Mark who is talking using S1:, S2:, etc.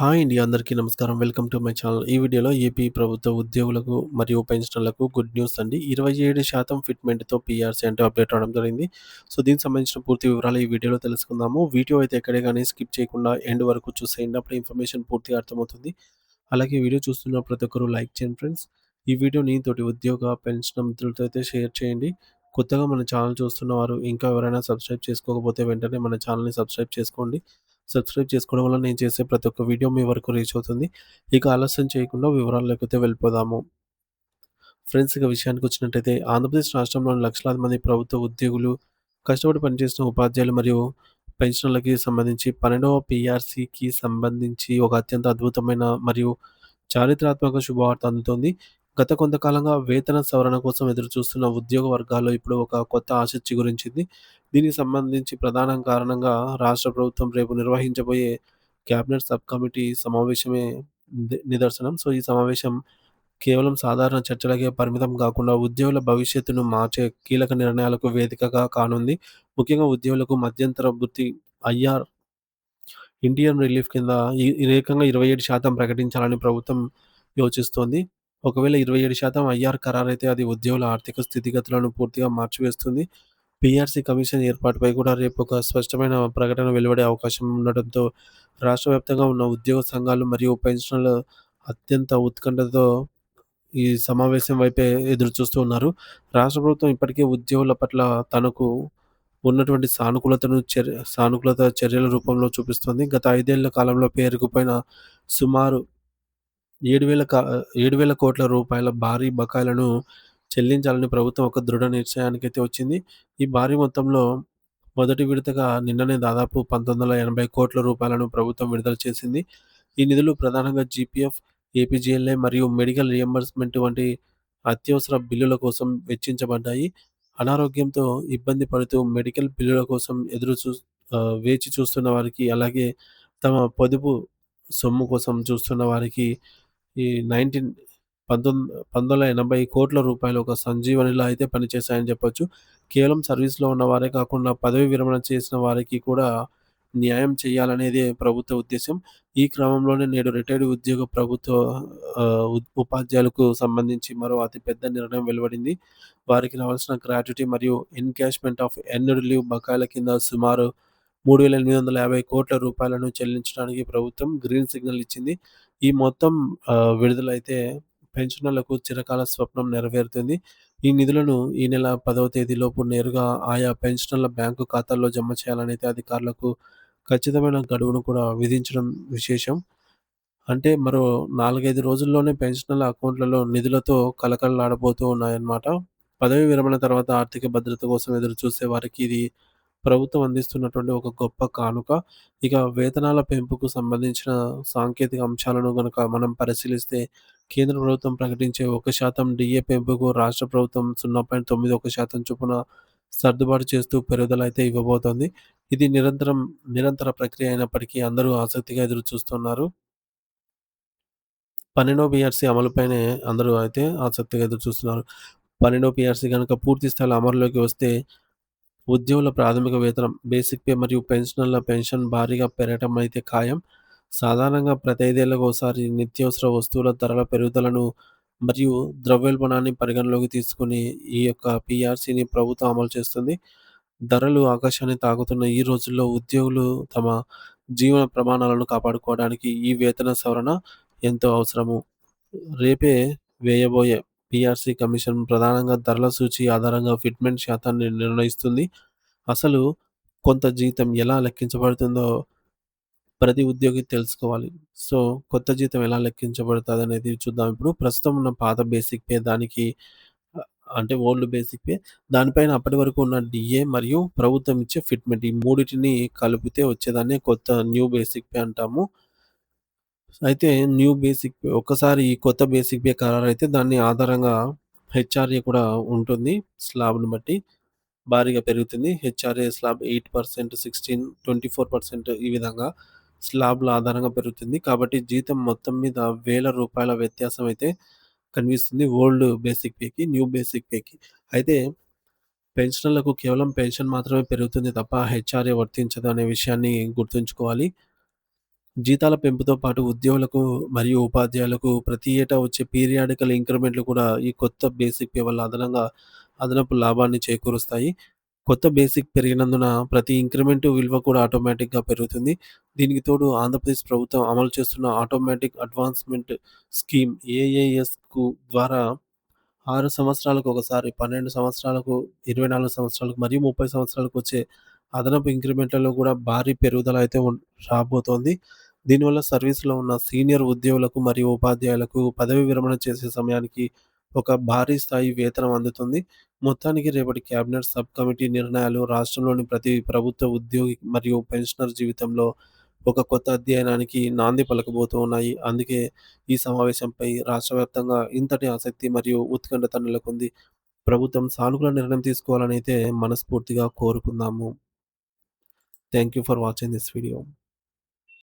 S1: Hi అండి. అందరికీ నమస్కారం. Welcome to my channel. ఈ వీడియోలో ఏపీ ప్రభుత్వ ఉద్యోగులకు మరియు పెన్షనర్లకు గుడ్ న్యూస్ అండి. 27% ఫిట్‌మెంట్‌తో పీఆర్సీ అంటే అప్డేట్ అవ్వడం జరిగింది. సో, దీనికి సంబంధించిన పూర్తి వివరాలు ఈ వీడియోలో తెలుసుకుందాము. వీడియో అయితే ఎక్కడే గాని స్కిప్ చేయకుండా ఎండ్ వరకు చూసేయండి. అప్పుడే ఇన్ఫర్మేషన్ పూర్తిగా అర్థమవుతుంది. అలాగే వీడియో చూస్తున్న ప్రతి ఒక్కరు లైక్ చేయండి ఫ్రెండ్స్. ఈ వీడియోని తోటి ఉద్యోగ, పెన్షనర్ మిత్రులతో అయితే షేర్ చేయండి. కొత్తగా మన ఛానల్ చూస్తున్న వారు ఇంకా ఎవరైనా సబ్స్క్రైబ్ చేసుకోకపోతే వెంటనే మన ఛానల్‌ని సబ్స్క్రైబ్ చేసుకోండి. సబ్స్క్రైబ్ చేసుకోవడం వల్ల నేను చేసే ప్రతి ఒక్క వీడియో మీ వరకు రీచ్ అవుతుంది. ఇక ఆలస్యం చేయకుండా వివరాల్లోకైతే వెళ్ళిపోదాము. ఫ్రెండ్స్ ఇక విషయానికొచ్చినట్టయితే ఆంధ్రప్రదేశ్ రాష్ట్రంలోని లక్షలాది మంది ప్రభుత్వ ఉద్యోగులు, కష్టపడి పనిచేస్తున్న ఉపాధ్యాయులు మరియు పెన్షనర్లకి సంబంధించి 12వ పీఆర్సీకి సంబంధించి ఒక అత్యంత అద్భుతమైన మరియు చారిత్రాత్మక శుభవార్త అందుతోంది. గత కొంతకాలంగా వేతన సవరణ కోసం ఎదురుచూస్తున్న ఉద్యోగ వర్గాల్లో ఇప్పుడు ఒక కొత్త ఆశ చిగురించింది. దీనికి సంబంధించి ప్రధాన కారణంగా రాష్ట్ర ప్రభుత్వం రేపు నిర్వహించబోయే కేబినెట్ సబ్ కమిటీ సమావేశమే నిదర్శనం. సో, ఈ సమావేశం కేవలం సాధారణ చర్చలకే పరిమితం కాకుండా ఉద్యోగుల భవిష్యత్తును మార్చే కీలక నిర్ణయాలకు వేదికగా కానుంది. ముఖ్యంగా ఉద్యోగులకు మధ్యంతర భృతి ఐఆర్ ఇండియన్ రిలీఫ్ కింద ఈ ఏకంగా 27% ప్రకటించాలని ప్రభుత్వం యోచిస్తోంది. ఒకవేళ 27% ఐఆర్ ఖరారైతే అది ఉద్యోగుల ఆర్థిక స్థితిగతులను పూర్తిగా మార్చివేస్తుంది. పీఆర్సీ కమిషన్ ఏర్పాటుపై కూడా రేపు ఒక స్పష్టమైన ప్రకటన వెలువడే అవకాశం ఉండడంతో రాష్ట్ర వ్యాప్తంగా ఉన్న ఉద్యోగ సంఘాలు మరియు పెన్షనర్లు అత్యంత ఉత్కంఠతో ఈ సమావేశం వైపే ఎదురుచూస్తూ ఉన్నారు. రాష్ట్ర ప్రభుత్వం ఇప్పటికే ఉద్యోగుల పట్ల తనకు ఉన్నటువంటి సానుకూలత చర్యల రూపంలో చూపిస్తుంది. గత 5 ఏళ్ల కాలంలో పేరుకుపోయిన సుమారు 7,000 క 7,000 కోట్ల రూపాయల భారీ బకాయిలను చెల్లించాలని ప్రభుత్వం ఒక దృఢ నిశ్చయానికైతే వచ్చింది. ఈ భారీ మొత్తంలో మొదటి విడతగా నిన్ననే దాదాపు 1980 కోట్ల రూపాయలను ప్రభుత్వం విడుదల చేసింది. ఈ నిధులు ప్రధానంగా జీపీఎఫ్, ఏపీజీఎల్ఐ మరియు మెడికల్ రియంబర్స్‌మెంట్ వంటి అత్యవసర బిల్లుల కోసం వెచ్చించబడ్డాయి. అనారోగ్యంతో ఇబ్బంది పడుతూ మెడికల్ బిల్లుల కోసం వేచి చూస్తున్న వారికి, అలాగే తమ పొదుపు సొమ్ము కోసం చూస్తున్న వారికి ఈ 1980 కోట్ల రూపాయలు ఒక సంజీవనిలా అయితే పనిచేశాయని చెప్పొచ్చు. కేవలం సర్వీస్‌లో ఉన్నవారే కాకుండా పదవీ విరమణ చేసిన వారికి కూడా న్యాయం చేయాలనేదే ప్రభుత్వ ఉద్దేశ్యం. ఈ క్రమంలోనే నేడు రిటైర్డ్ ఉద్యోగ ప్రభుత్వ ఉపాధ్యాయులకు సంబంధించి మరో అతిపెద్ద నిర్ణయం వెలువడింది. వారికి రావాల్సిన గ్రాట్యుటీ మరియు ఎన్‌క్యాష్‌మెంట్ ఆఫ్ ఎర్న్డ్ లీవ్ బకాయిల కింద సుమారు 3,850 కోట్ల రూపాయలను చెల్లించడానికి ప్రభుత్వం గ్రీన్ సిగ్నల్ ఇచ్చింది. ఈ మొత్తం విడుదలైతే పెన్షనర్లకు చిరకాల స్వప్నం నెరవేరుతుంది. ఈ నిధులను ఈ నెల 10వ తేదీలోపు నేరుగా ఆయా పెన్షనర్ల బ్యాంకు ఖాతాల్లో జమ చేయాలనైతే అధికారులకు ఖచ్చితమైన గడువును కూడా విధించడం విశేషం. అంటే మరో 4, 5 రోజుల్లోనే పెన్షనర్ల అకౌంట్లలో నిధులతో కళకళలాడబోతూ ఉన్నాయన్నమాట. పదవీ విరమణ తర్వాత ఆర్థిక భద్రత కోసం ఎదురుచూసే వారికి ఇది ప్రభుత్వం అందిస్తున్నటువంటి ఒక గొప్ప కానుక. ఇక వేతనాల పెంపుకు సంబంధించిన సాంకేతిక అంశాలను గనక మనం పరిశీలిస్తే కేంద్ర ప్రభుత్వం ప్రకటించే 1% డీఏ పెంపుకు రాష్ట్ర ప్రభుత్వం 0.91% చొప్పున సర్దుబాటు చేస్తూ పెరుగుదల అయితే ఇవ్వబోతోంది. ఇది నిరంతర ప్రక్రియ అయినప్పటికీ అందరూ ఆసక్తిగా ఎదురుచూస్తున్నారు. 12వ పీఆర్సీ అమలుపైనే అందరూ అయితే ఆసక్తిగా ఎదురుచూస్తున్నారు. 12వ పీఆర్సీ గనక పూర్తి స్థాయిలో అమలులోకి వస్తే ఉద్యోగుల ప్రాథమిక వేతనం, బేసిక్ పే మరియు పెన్షనర్ల పెన్షన్ భారీగా పెరగటం అయితే ఖాయం. సాధారణంగా ప్రతి 5 ఏళ్లకోసారి నిత్యావసర వస్తువుల ధరల పెరుగుదలను మరియు ద్రవ్యోల్బణాన్ని పరిగణలోకి తీసుకొని ఈ యొక్క పీఆర్సీని ప్రభుత్వం అమలు చేస్తుంది. ధరలు ఆకాశాన్ని తాకుతున్న ఈ రోజుల్లో ఉద్యోగులు తమ జీవన ప్రమాణాలను కాపాడుకోవడానికి ఈ వేతన సవరణ ఎంతో అవసరము. రేపే వేయబోయే పీఆర్సీ కమిషన్ ప్రధానంగా ధరల సూచి ఆధారంగా ఫిట్‌మెంట్ శాతాన్ని నిర్ణయిస్తుంది. అసలు కొంత జీతం ఎలా లెక్కించబడుతుందో ప్రతి ఉద్యోగి తెలుసుకోవాలి. సో, కొత్త జీతం ఎలా లెక్కించబడతదనేది చూద్దాం ఇప్పుడు. ప్రస్తుతం ఉన్న పాత బేసిక్ పే దానికి ఆహ్, అంటే ఓల్డ్ బేసిక్ పే దానిపైన అప్పటి వరకు ఉన్న డీఏ మరియు ప్రభుత్వం ఇచ్చే ఫిట్‌మెంట్ ఈ మూడిటిని కలిపితే వచ్చేదాన్నే కొత్త న్యూ బేసిక్ పే అంటాము. అయితే న్యూ బేసిక్ పే ఒక్కసారి ఈ కొత్త బేసిక్ పే ఖరారైతే దాన్ని ఆధారంగా హెచ్ఆర్ఏ కూడా ఉంటుంది. స్లాబ్‌ని బట్టి భారీగా పెరుగుతుంది. హెచ్ఆర్ఏ స్లాబ్ 8%, 16, 24% ఈ విధంగా స్లాబ్‌ల ఆధారంగా పెరుగుతుంది. కాబట్టి జీతం మొత్తం మీద రూ. 1,000 వ్యత్యాసం అయితే కనిపిస్తుంది. ఓల్డ్ బేసిక్ పేకి, న్యూ బేసిక్ పేకి. అయితే పెన్షనర్లకు కేవలం పెన్షన్ మాత్రమే పెరుగుతుంది తప్ప హెచ్ఆర్ఏ వర్తించదు అనే విషయాన్ని గుర్తుంచుకోవాలి. జీతాల పెంపుతో పాటు ఉద్యోగులకు మరియు ఉపాధ్యాయులకు ప్రతి ఏటా వచ్చే పీరియాడికల్ ఇంక్రిమెంట్లు కూడా ఈ కొత్త బేసిక్ పే వల్ల అదనపు లాభాన్ని చేకూరుస్తాయి. కొత్త బేసిక్ పెరిగినందున ప్రతి ఇంక్రిమెంటు విలువ కూడా ఆటోమేటిక్‌గా పెరుగుతుంది. దీనికి తోడు ఆంధ్రప్రదేశ్ ప్రభుత్వం అమలు చేస్తున్న ఆటోమేటిక్ అడ్వాన్స్‌మెంట్ స్కీమ్ ఏఏఎస్‌కు ద్వారా 6 సంవత్సరాలకు ఒకసారి, 12 సంవత్సరాలకు, 24 సంవత్సరాలకు మరియు 30 సంవత్సరాలకు వచ్చే అదనపు ఇంక్రిమెంట్‌లలో కూడా భారీ పెరుగుదల అయితే రాబోతోంది. దీనివల్ల సర్వీస్‌లో ఉన్న సీనియర్ ఉద్యోగులకు మరియు ఉపాధ్యాయులకు పదవీ విరమణ చేసే సమయానికి ఒక భారీ స్థాయి వేతనం అందుతుంది. మొత్తానికి రేపటి కేబినెట్ సబ్ కమిటీ నిర్ణయాలు రాష్ట్రంలోని ప్రతి ప్రభుత్వ ఉద్యోగి మరియు పెన్షనర్ జీవితంలో ఒక కొత్త అధ్యాయానికి నాంది పలకబోతూ ఉన్నాయి. అందుకే ఈ సమావేశంపై రాష్ట్ర వ్యాప్తంగా ఇంతటి ఆసక్తి మరియు ఉత్కంఠత నెలకొంది. ప్రభుత్వం సానుకూల నిర్ణయం తీసుకోవాలనైతే మనస్ఫూర్తిగా కోరుకుందాము. Thank you for watching this video.